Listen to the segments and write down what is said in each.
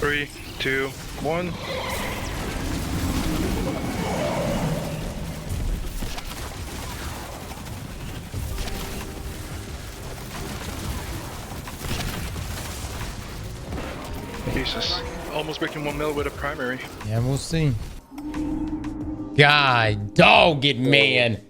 3, 2, 1. Jesus. Almost breaking 1 mil with a primary. Yeah, we'll see. God, dog it, man.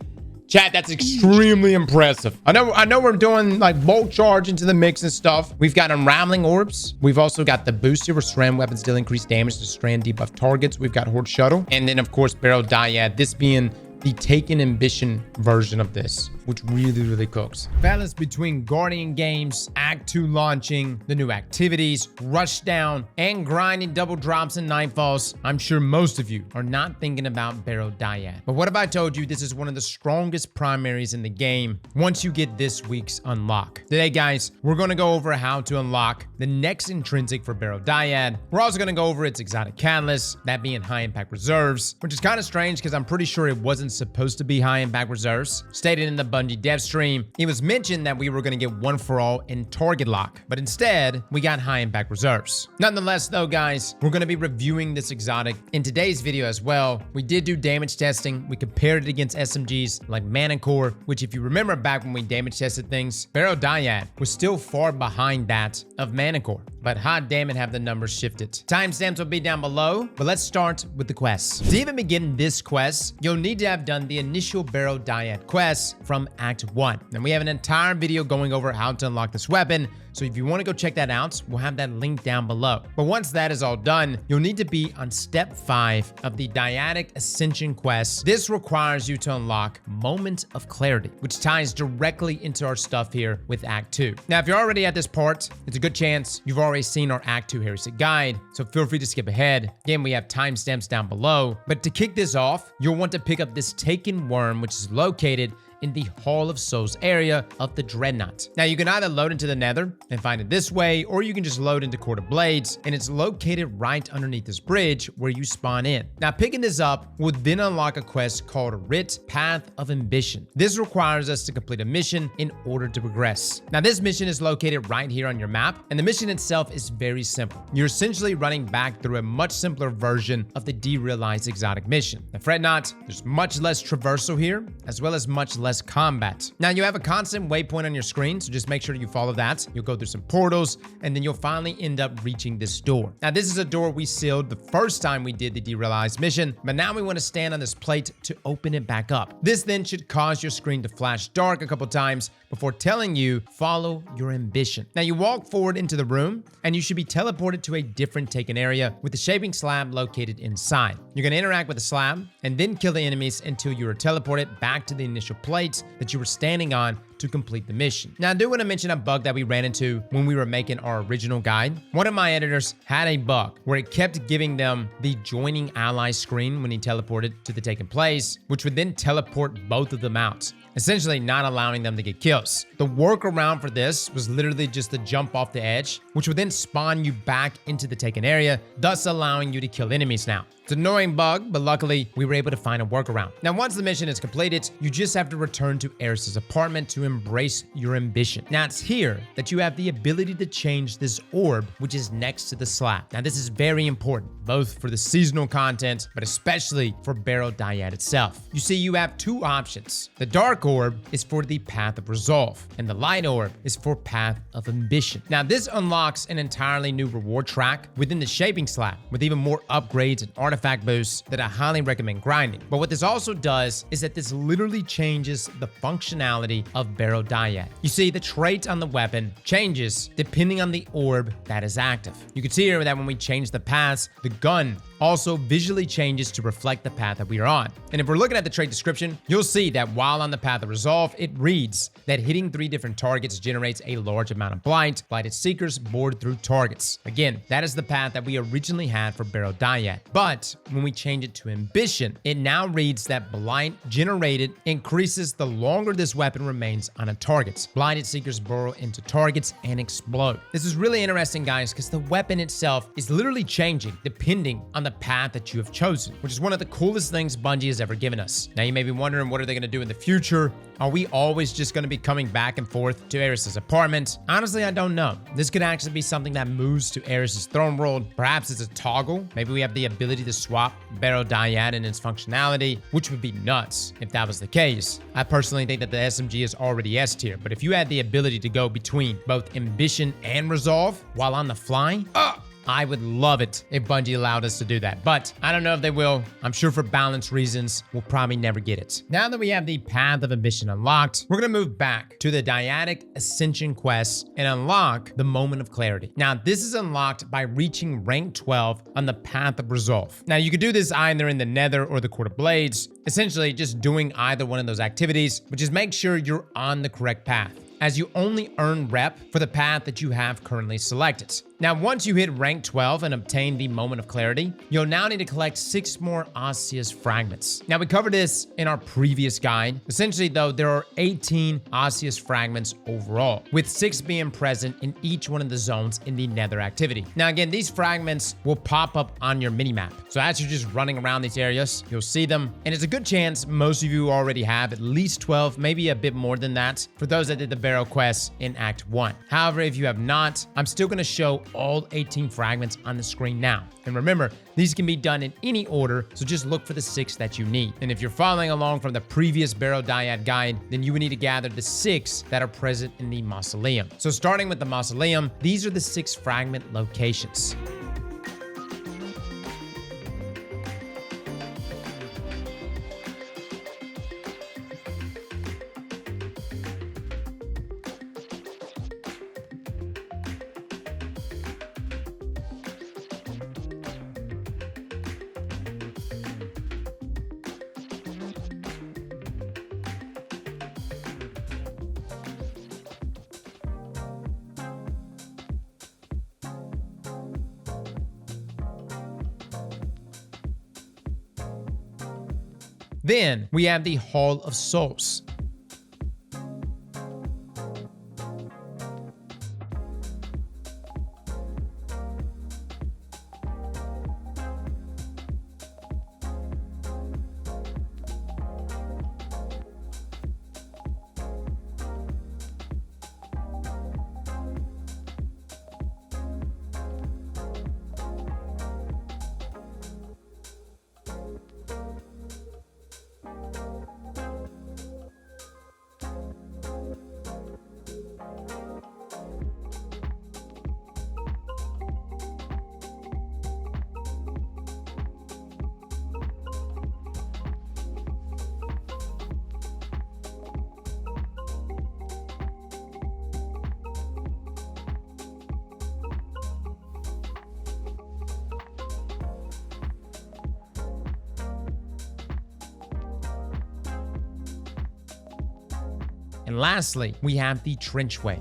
Chat, that's extremely impressive. I know we're doing like bulk charge into the mix and stuff. We've got unraveling orbs. We've also got the booster where strand weapons deal increased damage to strand debuff targets. We've got Horde Shuttle. And then of course, Barrow-Dyad, this being the Taken Ambition version of this, which really cooks. Balance between Guardian games, Act 2 launching, the new activities, rush down, and grinding double drops and nightfalls. I'm sure most of you are not thinking about Barrow-Dyad. But what if I told you this is one of the strongest primaries in the game once you get this week's unlock? Today, guys, we're going to go over how to unlock the next intrinsic for Barrow-Dyad. We're also going to go over its exotic catalyst, that being high impact reserves, which is kind of strange because I'm pretty sure it wasn't supposed to be high impact reserves. Stated in the Bungie dev stream, it was mentioned that we were going to get one for all in target lock, but instead we got high impact reserves. Nonetheless though, guys, we're going to be reviewing this exotic in today's video as well. We did do damage testing. We compared it against SMGs like Mana Core, which if you remember back when we damage tested things, Barrow-Dyad was still far behind that of Mana Core. But hot damn it, have the numbers shifted. Timestamps will be down below, but let's start with the quests. To even begin this quest, you'll need to have done the initial Barrow-Dyad quest from Act 1. And we have an entire video going over how to unlock this weapon, so if you want to go check that out, we'll have that link down below. But once that is all done, you'll need to be on step 5 of the Dyadic Ascension quest. This requires you to unlock Moment of Clarity, which ties directly into our stuff here with Act 2. Now, if you're already at this part, it's a good chance you've already seen our Act 2 Heresy guide, so feel free to skip ahead. Again, we have timestamps down below. But to kick this off, you'll want to pick up this Taken Worm, which is located in the Hall of Souls area of the Dreadnought. Now, you can either load into the Nether and find it this way, or you can just load into Court of Blades, and it's located right underneath this bridge where you spawn in. Now, picking this up would then unlock a quest called Writ, Path of Ambition. This requires us to complete a mission in order to progress. Now, this mission is located right here on your map, and the mission itself is very simple. You're essentially running back through a much simpler version of the derealized exotic mission. Now, fret not, there's much less traversal here, as well as much less combat. Now, you have a constant waypoint on your screen, so just make sure you follow that. You'll go through some portals, and then you'll finally end up reaching this door. Now, this is a door we sealed the first time we did the derealized mission, but now we want to stand on this plate to open it back up. This then should cause your screen to flash dark a couple times before telling you, follow your ambition. Now, you walk forward into the room, and you should be teleported to a different Taken area with the shaping slab located inside. You're going to interact with the slab, and then kill the enemies until you are teleported back to the initial plate that you were standing on to complete the mission. Now, I do want to mention a bug that we ran into when we were making our original guide. One of my editors had a bug where it kept giving them the joining ally screen when he teleported to the taken place, which would then teleport both of them out, essentially not allowing them to get kills. The workaround for this was literally just to jump off the edge, which would then spawn you back into the taken area, thus allowing you to kill enemies now. It's an annoying bug, but luckily we were able to find a workaround. Now, once the mission is completed, you just have to return to Eris's apartment to embrace your ambition. Now, it's here that you have the ability to change this orb, which is next to the slab. Now, this is very important, both for the seasonal content, but especially for Barrow-Dyad itself. You see, you have two options. The dark orb is for the Path of Resolve, and the light orb is for Path of Ambition. Now, this unlocks an entirely new reward track within the shaping slab, with even more upgrades and artifacts boosts that I highly recommend grinding. But what this also does is that this literally changes the functionality of Barrow-Dyad. You see, the trait on the weapon changes depending on the orb that is active. You can see here that when we change the paths, the gun also visually changes to reflect the path that we are on. And if we're looking at the trait description, you'll see that while on the Path of Resolve, it reads that hitting 3 different targets generates a large amount of blight. Blighted seekers board through targets. Again, that is the path that we originally had for Barrow-Dyad. But But when we change it to Ambition, it now reads that Blight generated increases the longer this weapon remains on a target. Blighted Seekers burrow into targets and explode. This is really interesting, guys, because the weapon itself is literally changing depending on the path that you have chosen, which is one of the coolest things Bungie has ever given us. Now, you may be wondering, what are they going to do in the future? Are we always just going to be coming back and forth to Ares's apartment? Honestly, I don't know. This could actually be something that moves to Ares's throne world. Perhaps it's a toggle. Maybe we have the ability to swap Barrow-Dyad and its functionality, which would be nuts if that was the case. I personally think that the SMG is already S tier, but if you had the ability to go between both Ambition and Resolve while on the fly, I would love it if Bungie allowed us to do that, but I don't know if they will. I'm sure for balance reasons, we'll probably never get it. Now that we have the Path of Ambition unlocked, we're gonna move back to the Dyadic Ascension quest and unlock the Moment of Clarity. Now, this is unlocked by reaching rank 12 on the Path of Resolve. Now, you could do this either in the Nether or the Court of Blades, essentially just doing either one of those activities, but just make sure you're on the correct path, as you only earn rep for the path that you have currently selected. Now, once you hit rank 12 and obtain the Moment of Clarity, you'll now need to collect 6 more Osseous Fragments. Now, we covered this in our previous guide. Essentially, though, there are 18 Osseous Fragments overall, with 6 being present in each one of the zones in the Nether activity. Now, again, these fragments will pop up on your minimap. So as you're just running around these areas, you'll see them. And it's a good chance most of you already have at least 12, maybe a bit more than that, for those that did the Barrow quest in Act 1. However, if you have not, I'm still going to show all 18 fragments on the screen now. And remember, these can be done in any order, so just look for the 6 that you need. And if you're following along from the previous Barrow-Dyad guide, then you would need to gather the 6 that are present in the Mausoleum. So starting with the Mausoleum, these are the 6 fragment locations. Then we have the Hall of Souls. And lastly, we have the Trenchway.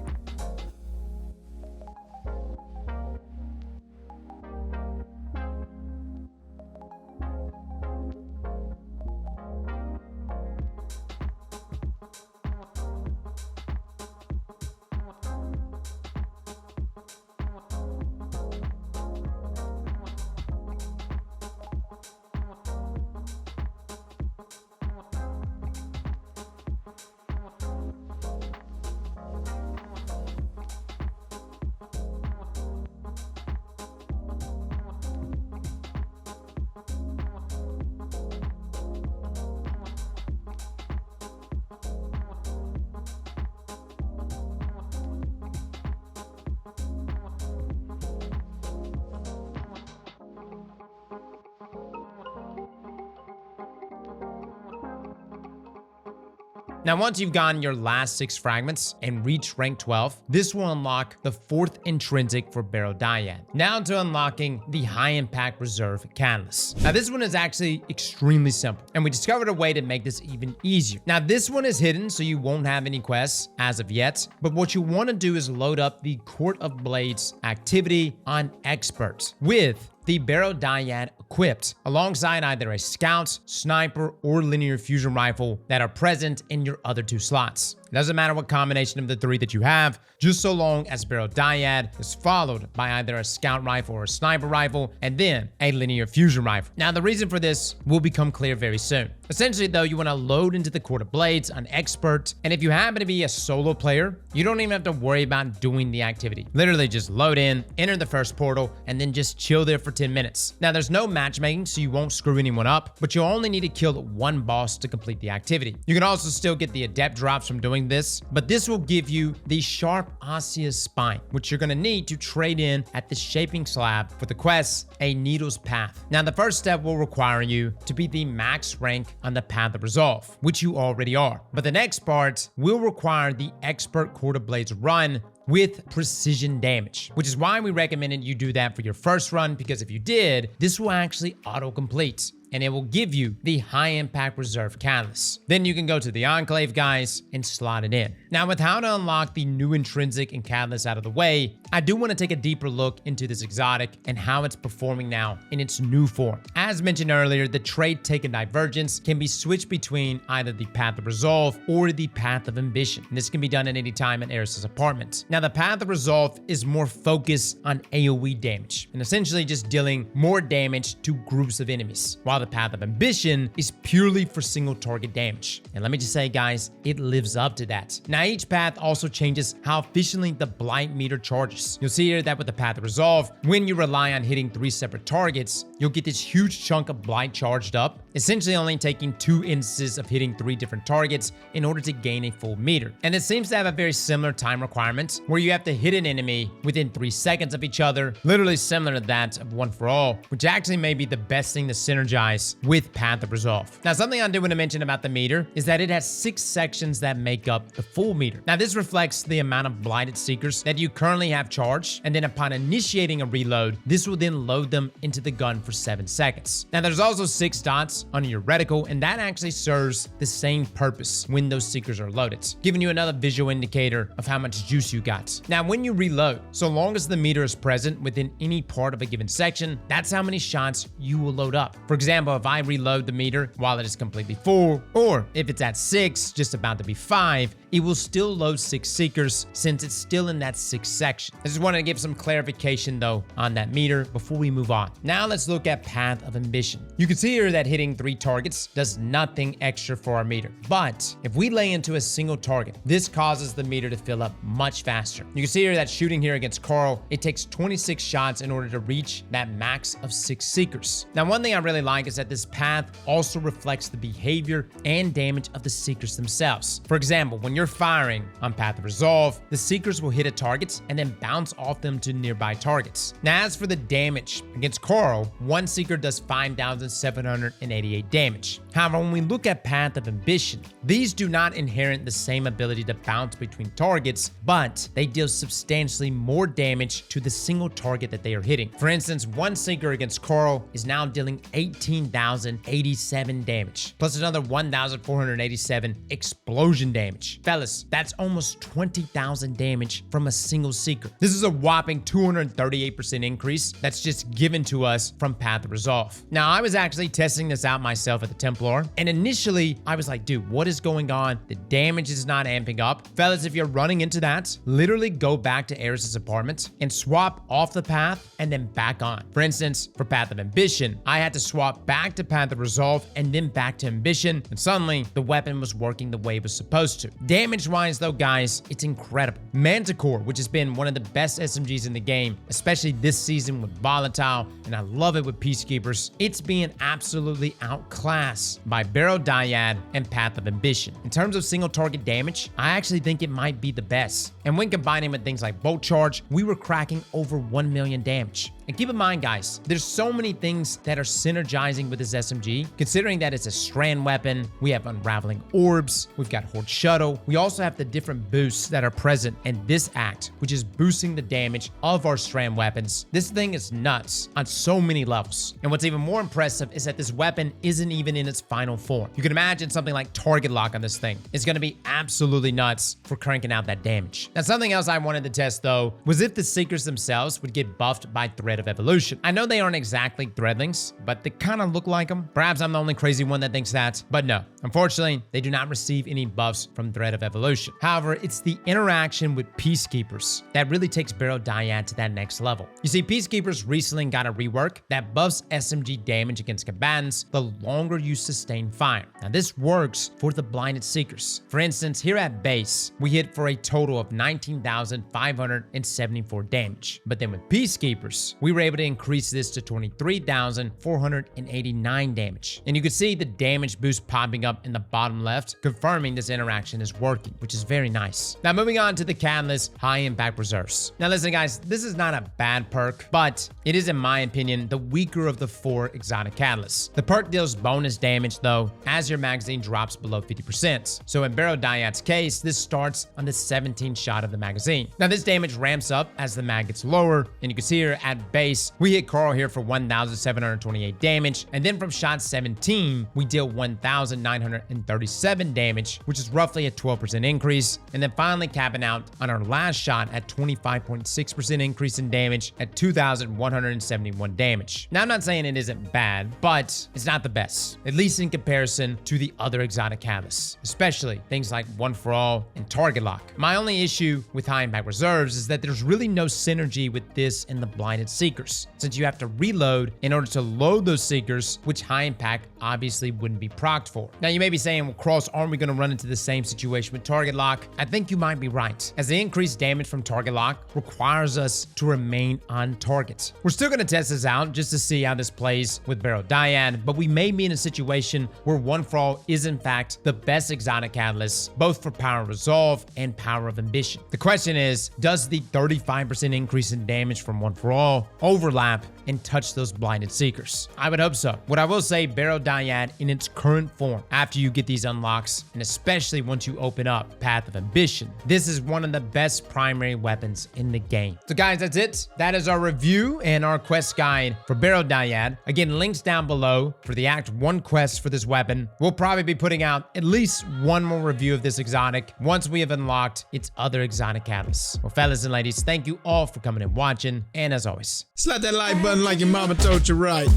Now, once you've gotten your last 6 fragments and reached rank 12, this will unlock the 4th intrinsic for Barrow-Dyad. Now to unlocking the high impact reserve catalyst. Now, this one is actually extremely simple, and we discovered a way to make this even easier. Now, this one is hidden, so you won't have any quests as of yet, but what you want to do is load up the Court of Blades activity on Expert with the Barrow-Dyad equipped alongside either a scout, sniper, or linear fusion rifle that are present in your other 2 slots. It doesn't matter what combination of the 3 that you have, just so long as Barrow-Dyad is followed by either a scout rifle or a sniper rifle, and then a linear fusion rifle. Now, the reason for this will become clear very soon. Essentially, though, you want to load into the Court of Blades on Expert, and if you happen to be a solo player, you don't even have to worry about doing the activity. Literally just load in, enter the first portal, and then just chill there for 10 minutes. Now, there's no matchmaking, so you won't screw anyone up, but you only need to kill 1 boss to complete the activity. You can also still get the adept drops from doing this, but this will give you the sharp Osseous spine, which you're going to need to trade in at the shaping slab for the quest, A Needle's Path. Now, the first step will require you to be the max rank on the Path of Resolve, which you already are. But the next part will require the Expert Court of Blades run with precision damage, which is why we recommended you do that for your first run, because if you did, this will actually auto-complete, and it will give you the high impact reserve catalyst. Then you can go to the Enclave, guys, and slot it in. Now, with how to unlock the new intrinsic and catalyst out of the way, I do want to take a deeper look into this exotic and how it's performing now in its new form. As mentioned earlier, the trait Taken Divergence can be switched between either the Path of Resolve or the Path of Ambition, and this can be done at any time in Eris's apartment. Now, the Path of Resolve is more focused on AoE damage, and essentially just dealing more damage to groups of enemies, while the Path of Ambition is purely for single target damage. And let me just say, guys, it lives up to that. Now, each path also changes how efficiently the blight meter charges. You'll see here that with the Path of Resolve, when you rely on hitting 3 separate targets, you'll get this huge chunk of blight charged up, essentially only taking 2 instances of hitting 3 different targets in order to gain a full meter. And it seems to have a very similar time requirement, where you have to hit an enemy within 3 seconds of each other, literally similar to that of One for All, which actually may be the best thing to synergize with Path of Resolve. Now, something I do want to mention about the meter is that it has 6 sections that make up the full meter. Now, this reflects the amount of Blighted Seekers that you currently have charged, and then upon initiating a reload, this will then load them into the gun for 7 seconds. Now, there's also 6 dots on your reticle, and that actually serves the same purpose when those Seekers are loaded, giving you another visual indicator of how much juice you got. Now, when you reload, so long as the meter is present within any part of a given section, that's how many shots you will load up. For example, if I reload the meter while it is completely full, or if it's at 6, just about to be 5, it will still load 6 Seekers since it's still in that 6th section. I just wanted to give some clarification though on that meter before we move on. Now let's look at Path of Ambition. You can see here that hitting 3 targets does nothing extra for our meter, but if we lay into a single target, this causes the meter to fill up much faster. You can see here that shooting here against Carl, it takes 26 shots in order to reach that max of 6 Seekers. Now, one thing I really like is that this path also reflects the behavior and damage of the Seekers themselves. For example, when you're firing on Path of Resolve, the Seekers will hit a target and then bounce off them to nearby targets. Now, as for the damage, against Carl, 1 Seeker does 5,788 damage. However, when we look at Path of Ambition, these do not inherit the same ability to bounce between targets, but they deal substantially more damage to the single target that they are hitting. For instance, 1 Seeker against Carl is now dealing 18,087 damage, plus another 1,487 explosion damage. Fellas, that's almost 20,000 damage from a single Seeker. This is a whopping 238% increase that's just given to us from Path of Resolve. Now, I was actually testing this out myself at the Templar, and initially, I was like, dude, what is going on? The damage is not amping up. Fellas, if you're running into that, literally go back to Eris's apartment and swap off the path and then back on. For instance, for Path of Ambition, I had to swap back to Path of Resolve and then back to Ambition, and suddenly the weapon was working the way it was supposed to. Damage-wise though, guys, it's incredible. Manticore, which has been one of the best SMGs in the game, especially this season with Volatile, and I love it with Peacekeepers, it's being absolutely outclassed by Barrow-Dyad and Path of Ambition. In terms of single target damage, I actually think it might be the best. And when combining with things like Bolt Charge, we were cracking over 1 million damage. And keep in mind, guys, there's so many things that are synergizing with this SMG, considering that it's a strand weapon, we have unraveling orbs, we've got Horde Shuttle, we also have the different boosts that are present in this act, which is boosting the damage of our strand weapons. This thing is nuts on so many levels. And what's even more impressive is that this weapon isn't even in its final form. You can imagine something like target lock on this thing. It's going to be absolutely nuts for cranking out that damage. Now, something else I wanted to test though was if the Seekers themselves would get buffed by Thread of Evolution. I know they aren't exactly Threadlings, but they kind of look like them. Perhaps I'm the only crazy one that thinks that, but no. Unfortunately, they do not receive any buffs from Thread of Evolution. However, it's the interaction with Peacekeepers that really takes Barrow-Dyad to that next level. You see, Peacekeepers recently got a rework that buffs SMG damage against combatants the longer you sustain fire. Now, this works for the Blinded Seekers. For instance, here at base, we hit for a total of 19,574 damage. But then with Peacekeepers, we were able to increase this to 23,489 damage. And you can see the damage boost popping up in the bottom left, confirming this interaction is working, which is very nice. Now, moving on to the Catalyst High Impact Reserves. Now, listen, guys, this is not a bad perk, but it is, in my opinion, the weaker of the 4 exotic catalysts. The perk deals bonus damage, though, as your magazine drops below 50%. So in Barrow-Dyad's case, this starts on the 17th shot of the magazine. Now, this damage ramps up as the mag gets lower, and you can see here at base, we hit Carl here for 1,728 damage, and then from shot 17, we deal 1,937 damage, which is roughly a 12% increase, and then finally capping out on our last shot at 25.6% increase in damage at 2,171 damage. Now, I'm not saying it isn't bad, but it's not the best, at least in comparison to the other exotic catalysts, especially things like One for All and Target Lock. My only issue with High Impact Reserves is that there's really no synergy with this and the Blinded Seekers, since you have to reload in order to load those Seekers, which High Impact obviously wouldn't be procced for. Now, you may be saying, well, Cross, aren't we going to run into the same situation with Target Lock? I think you might be right, as the increased damage from Target Lock requires us to remain on target. We're still going to test this out just to see how this plays with Barrow-Dyad, but we may be in a situation where One for All is in fact the best exotic catalyst, both for Power of Resolve and Power of Ambition. The question is, does the 35% increase in damage from One for All overlap and touch those Blinded Seekers? I would hope so. What I will say, Barrow-Dyad in its current form, after you get these unlocks, and especially once you open up Path of Ambition, this is one of the best primary weapons in the game. So guys, that's it. That is our review and our quest guide for Barrow-Dyad. Again, links down below for the Act 1 quest for this weapon. We'll probably be putting out at least one more review of this exotic once we have unlocked its other exotic catalysts. Well, fellas and ladies, thank you all for coming and watching, and as always, Slap that like button like your mama told you right.